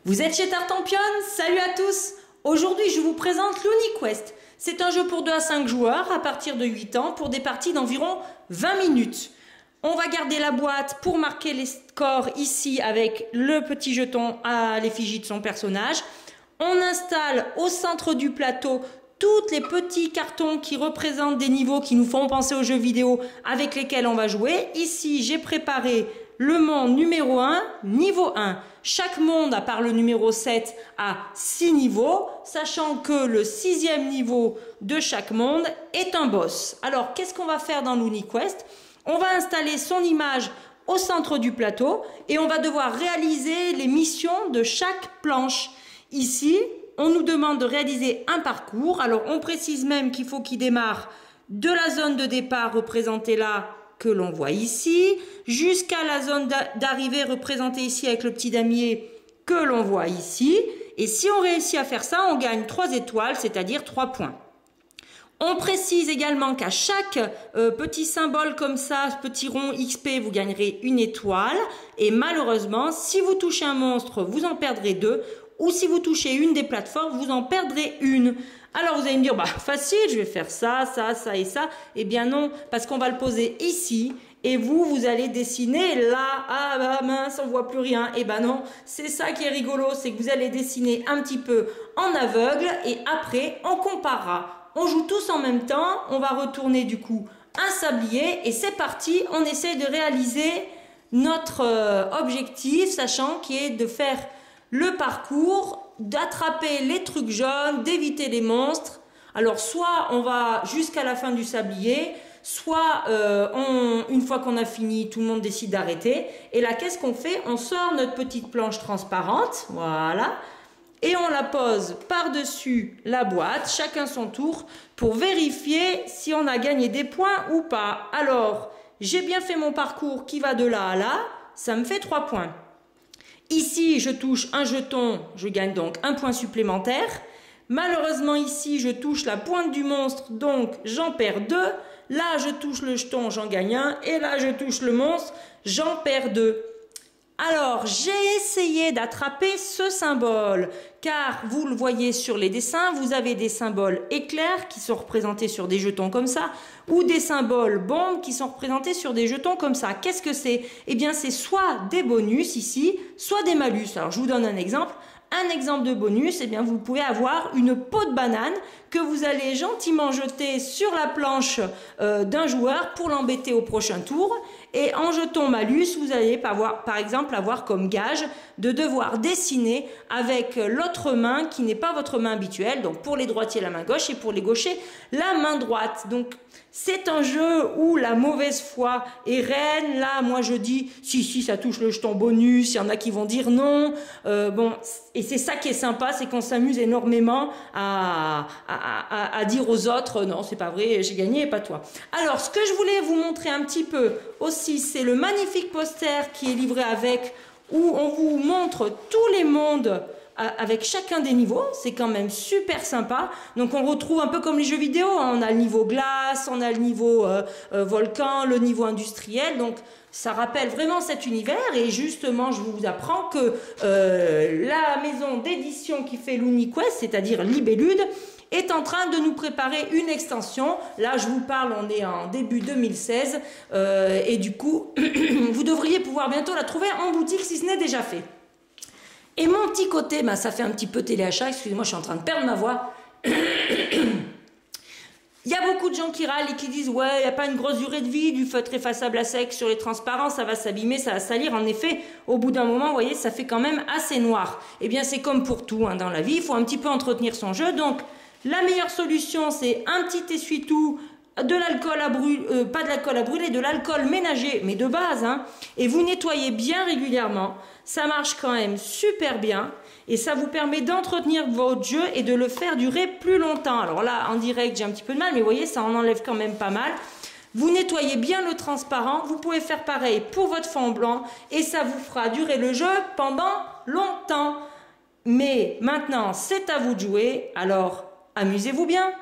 Vous êtes chez Tartampion? Salut à tous! Aujourd'hui, je vous présente l'UniQuest. C'est un jeu pour 2 à 5 joueurs à partir de 8 ans pour des parties d'environ 20 minutes. On va garder la boîte pour marquer les scores ici avec le petit jeton à l'effigie de son personnage. On installe au centre du plateau tous les petits cartons qui représentent des niveaux qui nous font penser aux jeux vidéo avec lesquels on va jouer. Ici, j'ai préparé le monde numéro 1, niveau 1. Chaque monde, à part le numéro 7, a 6 niveaux, sachant que le 6e niveau de chaque monde est un boss. Alors, qu'est-ce qu'on va faire dans l'UniQuest? On va installer son image au centre du plateau et on va devoir réaliser les missions de chaque planche. Ici, on nous demande de réaliser un parcours. Alors, on précise même qu'il faut qu'il démarre de la zone de départ représentée là, que l'on voit ici, jusqu'à la zone d'arrivée représentée ici avec le petit damier que l'on voit ici. Et si on réussit à faire ça, on gagne 3 étoiles, c'est-à-dire 3 points. On précise également qu'à chaque petit symbole comme ça, petit rond XP, vous gagnerez 1 étoile. Et malheureusement, si vous touchez un monstre, vous en perdrez 2. Ou si vous touchez une des plateformes, vous en perdrez 1. Alors vous allez me dire, bah facile, je vais faire ça, ça, ça et ça. Eh bien non, parce qu'on va le poser ici. Et vous allez dessiner là. Ah bah mince, on voit plus rien. Eh ben non, c'est ça qui est rigolo, c'est que vous allez dessiner un petit peu en aveugle. Et après, on comparera. On joue tous en même temps. On va retourner du coup un sablier. Et c'est parti, on essaie de réaliser notre objectif, sachant qu'il est de faire le parcours, d'attraper les trucs jaunes, d'éviter les monstres. Alors soit on va jusqu'à la fin du sablier, soit une fois qu'on a fini, tout le monde décide d'arrêter. Et là, qu'est-ce qu'on fait? On sort notre petite planche transparente, voilà, et on la pose par-dessus la boîte, chacun son tour, pour vérifier si on a gagné des points ou pas. Alors, j'ai bien fait mon parcours qui va de là à là, ça me fait 3 points. Ici, je touche un jeton, je gagne donc 1 point supplémentaire. Malheureusement, ici, je touche la pointe du monstre, donc j'en perds 2. Là, je touche le jeton, j'en gagne 1. Et là, je touche le monstre, j'en perds 2. Alors, j'ai essayé d'attraper ce symbole, car vous le voyez sur les dessins, vous avez des symboles éclairs qui sont représentés sur des jetons comme ça, ou des symboles bombes qui sont représentés sur des jetons comme ça. Qu'est-ce que c'est? Eh bien, c'est soit des bonus ici, soit des malus. Alors, je vous donne un exemple. Un exemple de bonus, eh bien, vous pouvez avoir une peau de banane que vous allez gentiment jeter sur la planche d'un joueur pour l'embêter au prochain tour. Et en jeton malus, vous allez par exemple avoir comme gage de devoir dessiner avec l'autre main qui n'est pas votre main habituelle. Donc pour les droitiers, la main gauche, et pour les gauchers, la main droite. Donc c'est un jeu où la mauvaise foi est reine. Là, moi je dis, si, ça touche le jeton bonus. Il y en a qui vont dire non. Bon, et c'est ça qui est sympa, c'est qu'on s'amuse énormément à dire aux autres, non, c'est pas vrai, j'ai gagné et pas toi. Alors, ce que je voulais vous montrer un petit peu aussi, c'est le magnifique poster qui est livré avec, où on vous montre tous les mondes avec chacun des niveaux. C'est quand même super sympa. Donc on retrouve un peu comme les jeux vidéo, hein. On a le niveau glace, on a le niveau volcan, le niveau industriel. Donc ça rappelle vraiment cet univers. Et justement, je vous apprends que la maison d'édition qui fait l'UniQuest, c'est-à-dire Libellude, est en train de nous préparer une extension. Là, je vous parle, on est en début 2016. Et du coup, vous devriez pouvoir bientôt la trouver en boutique si ce n'est déjà fait. Et mon petit côté, ça fait un petit peu téléachat, excusez-moi, je suis en train de perdre ma voix. Il y a beaucoup de gens qui râlent et qui disent « Ouais, il n'y a pas une grosse durée de vie du feutre effaçable à sec sur les transparents, ça va s'abîmer, ça va salir. » En effet, au bout d'un moment, vous voyez, ça fait quand même assez noir. Eh bien, c'est comme pour tout dans la vie, il faut un petit peu entretenir son jeu. Donc, la meilleure solution, c'est un petit essuie-tout, de l'alcool à brûler, pas de l'alcool à brûler, de l'alcool ménager, mais de base, hein, et vous nettoyez bien régulièrement. Ça marche quand même super bien et ça vous permet d'entretenir votre jeu et de le faire durer plus longtemps. Alors là, en direct, j'ai un petit peu de mal, mais vous voyez, ça en enlève quand même pas mal. Vous nettoyez bien le transparent, vous pouvez faire pareil pour votre fond blanc et ça vous fera durer le jeu pendant longtemps. Mais maintenant, c'est à vous de jouer, alors amusez-vous bien.